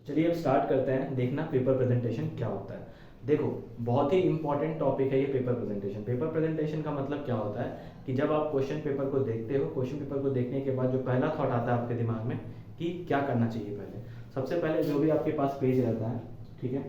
चलिए अब स्टार्ट करते हैं देखना पेपर प्रेजेंटेशन क्या होता है। देखो, बहुत ही इंपॉर्टेंट टॉपिक है ये पेपर प्रेजेंटेशन। पेपर प्रेजेंटेशन का मतलब क्या होता है कि जब आप क्वेश्चन पेपर को देखते हो, क्वेश्चन पेपर को देखने के बाद जो पहला थॉट आता है आपके दिमाग में कि क्या करना चाहिए। पहले सबसे पहले जो भी आपके पास पेज रहता है, ठीक है,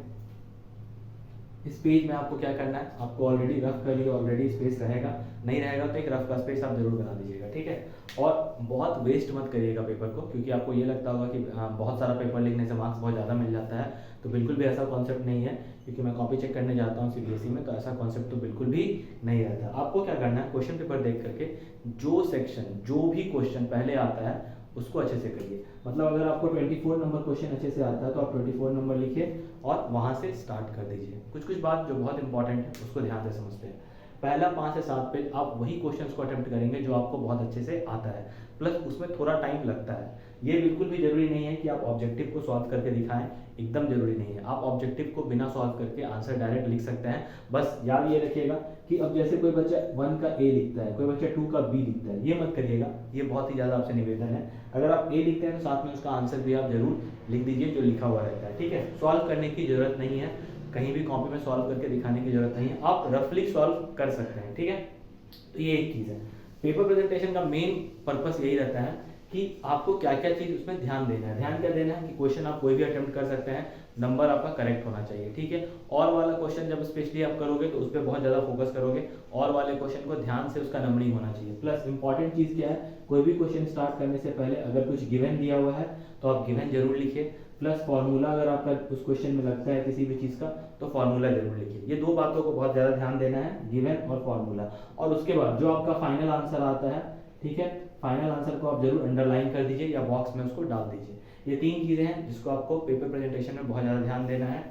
इस पेज में आपको क्या करना है, आपको ऑलरेडी रफ कर लिया, ऑलरेडी स्पेस रहेगा, नहीं रहेगा तो एक रफ का स्पेस आप जरूर बना दीजिएगा, ठीक है। और बहुत वेस्ट मत करिएगा पेपर को, क्योंकि आपको ये लगता होगा कि बहुत सारा पेपर लिखने से मार्क्स बहुत ज़्यादा मिल जाता है, तो बिल्कुल भी ऐसा कॉन्सेप्ट नहीं है। क्योंकि मैं कॉपी चेक करने जाता हूँ सीबीएसई में, तो ऐसा कॉन्सेप्ट तो बिल्कुल भी नहीं रहता। आपको क्या करना है, क्वेश्चन पेपर देख करके जो सेक्शन, जो भी क्वेश्चन पहले आता है उसको अच्छे से करिए। मतलब अगर आपको 24 नंबर क्वेश्चन अच्छे से आता है तो आप 24 नंबर लिखिए और वहां से स्टार्ट कर दीजिए। कुछ कुछ बात जो बहुत इंपॉर्टेंट है उसको ध्यान से समझते हैं। पहला 5 से 7 पेज आप वही क्वेश्चंस को अटेम्प्ट करेंगे जो आपको बहुत अच्छे से आता है, प्लस उसमें थोड़ा टाइम लगता है। ये बिल्कुल भी जरूरी नहीं है कि आप ऑब्जेक्टिव को सॉल्व करके दिखाएं, एकदम जरूरी नहीं है। आप ऑब्जेक्टिव को बिना सॉल्व करके आंसर डायरेक्ट लिख सकते हैं। बस याद ये रखिएगा कि अब जैसे कोई बच्चा 1 का ए लिखता है, कोई बच्चा 2 का बी लिखता है, ये मत करिएगा। ये बहुत ही ज़्यादा आपसे निवेदन है। अगर आप ए लिखते हैं तो साथ में उसका आंसर भी आप जरूर लिख दीजिए जो लिखा हुआ रहता है, ठीक है। सॉल्व करने की जरूरत नहीं है, कहीं भी कॉपी में सॉल्व करके दिखाने की जरूरत नहीं है, आप रफली सॉल्व कर सकते हैं, ठीक है। तो ये एक चीज़ है। पेपर प्रेजेंटेशन का मेन पर्पस यही रहता है कि आपको क्या क्या चीज़ उसमें ध्यान देना है। ध्यान क्या देना है कि क्वेश्चन आप कोई भी अटेम्प्ट कर सकते हैं, नंबर आपका करेक्ट होना चाहिए, ठीक है। और वाला क्वेश्चन जब स्पेशली आप करोगे तो उस पर बहुत ज़्यादा फोकस करोगे, और वाले क्वेश्चन को ध्यान से उसका नंबरिंग होना चाहिए। प्लस इंपॉर्टेंट चीज़ क्या है, कोई भी क्वेश्चन स्टार्ट करने से पहले अगर कुछ गिवन दिया हुआ है तो आप गिवन जरूर लिखिए। प्लस फॉर्मूला अगर आपका उस क्वेश्चन में लगता है किसी भी चीज़ का तो फॉर्मूला जरूर लिखिए। ये दो बातों को बहुत ज़्यादा ध्यान देना है, गिवन और फॉर्मूला। और उसके बाद जो आपका फाइनल आंसर आता है, ठीक है, फाइनल आंसर को आप जरूर अंडरलाइन कर दीजिए या बॉक्स में उसको डाल दीजिए। ये 3 चीज़ें हैं जिसको आपको पेपर प्रेजेंटेशन में बहुत ज़्यादा ध्यान देना है,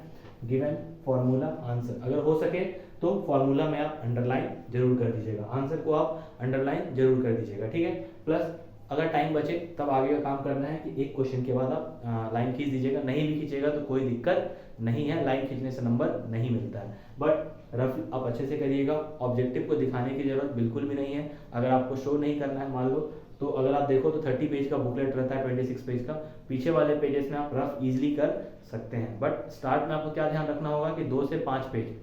गिवन, फॉर्मूला, आंसर। अगर हो सके तो फॉर्मूला में आप अंडरलाइन जरूर कर दीजिएगा, आंसर को आप अंडरलाइन जरूर कर दीजिएगा, ठीक है। प्लस अगर टाइम बचे तब आगे का काम करना है कि एक क्वेश्चन के बाद आप लाइन खींच दीजिएगा। नहीं भी खींचेगा तो कोई दिक्कत नहीं है, लाइन खींचने से नंबर नहीं मिलता है, बट रफ आप अच्छे से करिएगा। ऑब्जेक्टिव को दिखाने की जरूरत बिल्कुल भी नहीं है। अगर आपको शो नहीं करना है, मान लो तो अगर आप देखो तो 30 पेज का बुकलेट रहता है, 26 पेज का, पीछे वाले पेजेस में आप रफ इजीली कर सकते हैं। बट स्टार्ट में आपको क्या ध्यान रखना होगा कि 2 से 5 पेज,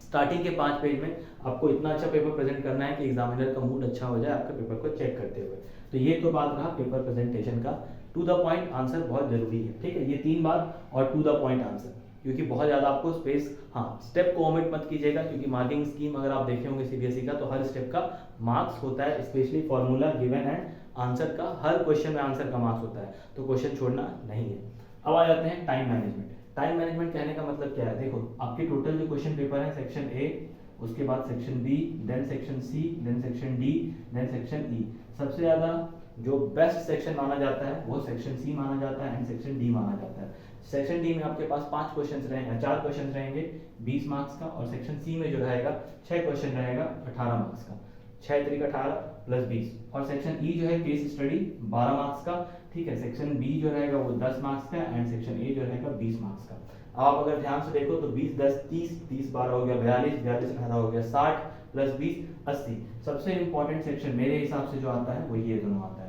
स्टार्टिंग के 5 पेज में आपको इतना अच्छा पेपर प्रेजेंट करना है कि एग्जामिनर का मूड अच्छा हो जाए आपके पेपर को चेक करते हुए। तो ये तो बात रहा पेपर प्रेजेंटेशन का। टू द पॉइंट आंसर बहुत जरूरी है, ठीक है। ये 3 बात और टू द पॉइंट आंसर, क्योंकि बहुत ज़्यादा आपको स्पेस, हाँ, स्टेप को ओमिट मत कीजिएगा, क्योंकि मार्किंग स्कीम अगर आप देखे होंगे सीबीएसई का तो हर स्टेप का मार्क्स होता है, specially formula, given and answer का हर क्वेश्चन में आंसर का मार्क्स होता है, तो क्वेश्चन छोड़ना नहीं है। अब आ जाते हैं टाइम मैनेजमेंट। टाइम मैनेजमेंट कहने का मतलब क्या है, देखो आपके टोटल जो क्वेश्चन पेपर है, सेक्शन ए, उसके बाद section B, then section C, then section D, then section E. सबसे ज़्यादा जो बेस्ट सेक्शन माना जाता है वो सेक्शन सी माना जाता है एंड सेक्शन डी माना जाता है। सेक्शन डी में आपके पास 5 क्वेश्चन रहेंगे, 4 क्वेश्चन रहेंगे 20 मार्क्स का, और सेक्शन सी में जो रहेगा 6 क्वेश्चन रहेगा 18 मार्क्स का, 6 3 18 प्लस 20। और सेक्शन ई जो है केस स्टडी 12 मार्क्स का, ठीक है। सेक्शन बी जो रहेगा वो 10 मार्क्स का एंड सेक्शन ए जो रहेगा 20 मार्क्स का। आप अगर ध्यान से देखो तो 20 10 30, 30 12 हो गया 42, 42 18 हो गया 60 प्लस 20 80। सबसे इंपॉर्टेंट सेक्शन मेरे हिसाब से जो आता है वो ये दोनों आता है,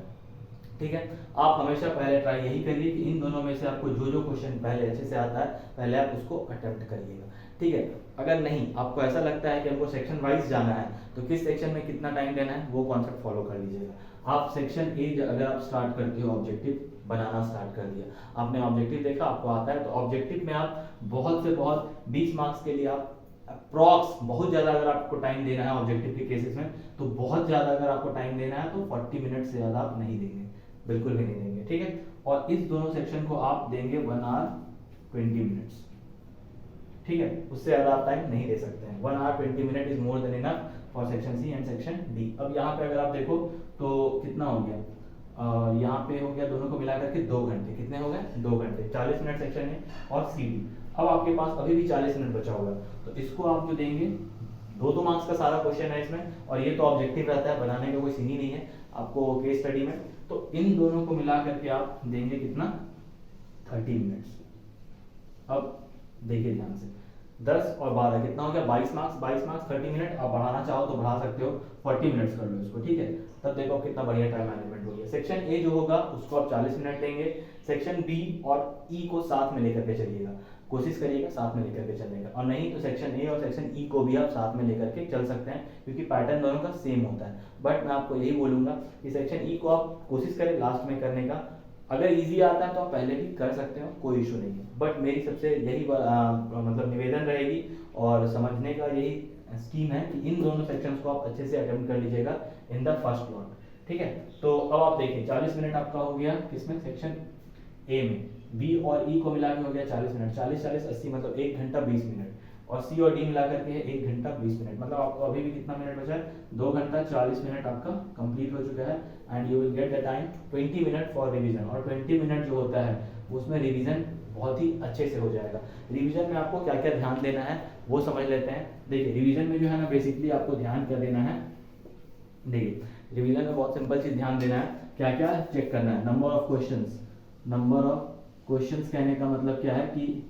ठीक है। आप हमेशा पहले ट्राई यही करिए कि इन दोनों में से आपको जो जो क्वेश्चन पहले अच्छे से आता है पहले आप उसको अटेम्प्ट करिएगा, ठीक है। अगर नहीं, आपको ऐसा लगता है कि हमको सेक्शन वाइज जाना है तो किस सेक्शन में कितना टाइम देना है वो कॉन्सेप्ट फॉलो कर लीजिएगा। आप सेक्शन ए अगर आप स्टार्ट करते हो, ऑब्जेक्टिव बनाना स्टार्ट कर दिया, आपने ऑब्जेक्टिव देखा, आपको आता है, तो ऑब्जेक्टिव में आप बहुत से बहुत 20 मार्क्स के लिए आप अप्रॉक्स, बहुत ज़्यादा अगर आपको टाइम देना है ऑब्जेक्टिव के केसेस में, तो बहुत ज़्यादा अगर आपको टाइम देना है तो 40 मिनट से ज़्यादा आप नहीं देंगे, बिल्कुल भी नहीं देंगे, ठीक है। और इस दोनों सेक्शन को आप देंगे 1 आवर 20 मिनट्स, ठीक है। उससे ज़्यादा आप टाइम नहीं दे सकते हैं। 1 hour 20 minute is more than enough for section C and section D. अब यहाँ पे अगर आप देखो तो कितना हो गया, यहाँ पे हो गया दोनों को मिलाकर के 2 घंटे। कितने हो गए, 2 घंटे, 40 मिनट सेक्शन है और सी डी। अब आपके पास अभी भी 40 मिनट बचा होगा, तो इसको आप जो देंगे, 2 मार्क्स का सारा क्वेश्चन है इसमें, और ये तो ऑब्जेक्टिव रहता है, बनाने का कोई सीन ही नहीं है आपको केस स्टडी में। तो इन दोनों को मिला करके आप देंगे कितना, 30 मिनट्स। अब देखिए ध्यान से, 10 और 12 कितना हो गया 22 मार्क्स, 22 मार्क्स 30 मिनट, आप बढ़ाना चाहो तो बढ़ा सकते हो, 40 मिनट्स कर लो इसको, ठीक है। तब देखो कितना बढ़िया टाइम मैनेजमेंट हो गया। सेक्शन ए जो होगा उसको आप 40 मिनट लेंगे, सेक्शन बी और ई को साथ में लेकर के चलिएगा, कोशिश करिएगा साथ में लेकर के चलने का, और नहीं तो सेक्शन ए और सेक्शन ई को भी आप साथ में लेकर के चल सकते हैं, क्योंकि पैटर्न दोनों का सेम होता है। बट मैं आपको यही बोलूंगा कि सेक्शन ई को आप कोशिश करें लास्ट में करने का, अगर इजी आता है तो आप पहले भी कर सकते हो, कोई इशू नहीं है। बट मेरी सबसे यही मतलब निवेदन रहेगी और समझने का यही स्कीम है कि इन दोनों सेक्शंस को आप अच्छे से अटेम्प्ट कर लीजिएगा इन द फर्स्ट ब्लॉक, ठीक है। तो अब आप देखिए 40 मिनट आपका हो गया किसमें, सेक्शन ए में। बी और ई को मिला के हो गया 40 मिनट, 40 40 80 मतलब 1 घंटा 20 मिनट, और सी और डी मिला करके है 1 घंटा 20 मिनट, मतलब आपको अभी भी कितना मिनट बचा है, 2 घंटा 40 मिनट आपका कंप्लीट हो चुका है। And you will get the time 20 minute for revision, और 20 मिनट जो होता है उसमें रिवीजन बहुत ही अच्छे से हो जाएगा। रिवीजन में आपको क्या क्या ध्यान देना है वो समझ लेते हैं। देखिए रिवीजन में जो है ना बेसिकली आपको ध्यान क्या देना है, देखिए रिवीजन में बहुत सिंपल चीज ध्यान देना है, क्या क्या चेक करना है, number of questions. Number of questions कहने का मतलब क्या है कि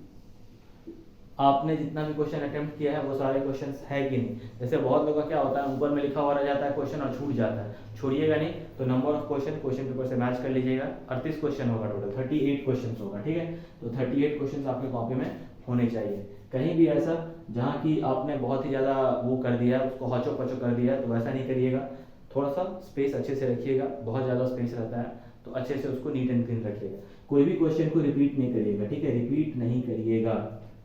आपने जितना भी क्वेश्चन अटेम्प्ट किया है वो सारे क्वेश्चंस है कि नहीं। जैसे बहुत लोगों का क्या होता है ऊपर में लिखा हुआ रह जाता है क्वेश्चन और छूट जाता है, छोड़िएगा नहीं, तो नंबर ऑफ क्वेश्चन पेपर से मैच कर लीजिएगा। 38 क्वेश्चन होगा टोटल, 38 क्वेश्चन होगा, ठीक है। तो 38 क्वेश्चन आपके कॉपी में होने चाहिए। कहीं भी ऐसा जहाँ की आपने बहुत ही ज़्यादा वो कर दिया है, उसको हचो पचो कर दिया है, तो वैसा नहीं करिएगा। थोड़ा सा स्पेस अच्छे से रखिएगा, बहुत ज़्यादा स्पेस रहता है तो अच्छे से उसको नीट एंड क्लीन रखिएगा। कोई भी क्वेश्चन को रिपीट नहीं करिएगा, ठीक है, रिपीट नहीं करिएगा,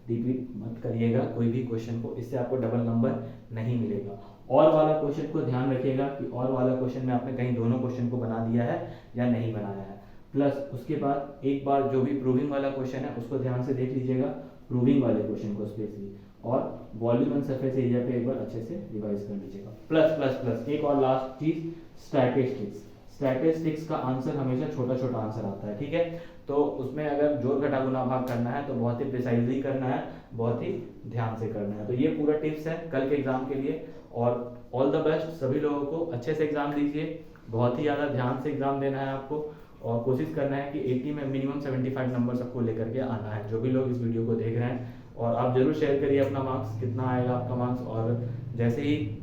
रिपीट मत करिएगा कोई भी क्वेश्चन को, इससे आपको डबल नंबर नहीं मिलेगा। और वाला क्वेश्चन को ध्यान रखिएगा कि और वाला क्वेश्चन में आपने कहीं दोनों क्वेश्चन को बना दिया है या नहीं बनाया है। प्लस उसके बाद एक बार जो भी प्रूविंग वाला क्वेश्चन है उसको ध्यान से देख लीजिएगा, प्रूविंग वाले क्वेश्चन को स्पेशली, और वॉल्यूम एंड सरफेस एरिया पे एक बार अच्छे से रिवाइज कर लीजिएगा। प्लस प्लस प्लस एक और लास्ट चीज, स्टैटिस्टिक्स। स्टैटिस्टिक्स का आंसर हमेशा छोटा छोटा आंसर आता है, ठीक है। तो उसमें अगर जोड़ घटा गुना भाग करना है तो बहुत ही प्रिसाइजली करना है, बहुत ही ध्यान से करना है। तो ये पूरा टिप्स है कल के एग्जाम के लिए, और ऑल द बेस्ट सभी लोगों को, अच्छे से एग्जाम दीजिए, बहुत ही ज़्यादा ध्यान से एग्जाम देना है आपको, और कोशिश करना है कि 80 में मिनिमम 75 नंबर सबको लेकर के आना है, जो भी लोग इस वीडियो को देख रहे हैं। और आप जरूर शेयर करिए अपना मार्क्स, कितना आएगा आपका मार्क्स, और जैसे ही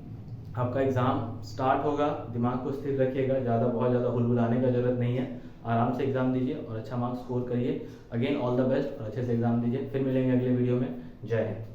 आपका एग्ज़ाम स्टार्ट होगा दिमाग को स्थिर रखिएगा, बहुत ज़्यादा हुलहुलाने का जरूरत नहीं है, आराम से एग्जाम दीजिए और अच्छा मार्क्स स्कोर करिए। अगेन ऑल द बेस्ट और अच्छे से एग्जाम दीजिए। फिर मिलेंगे अगले वीडियो में। जय हिंद।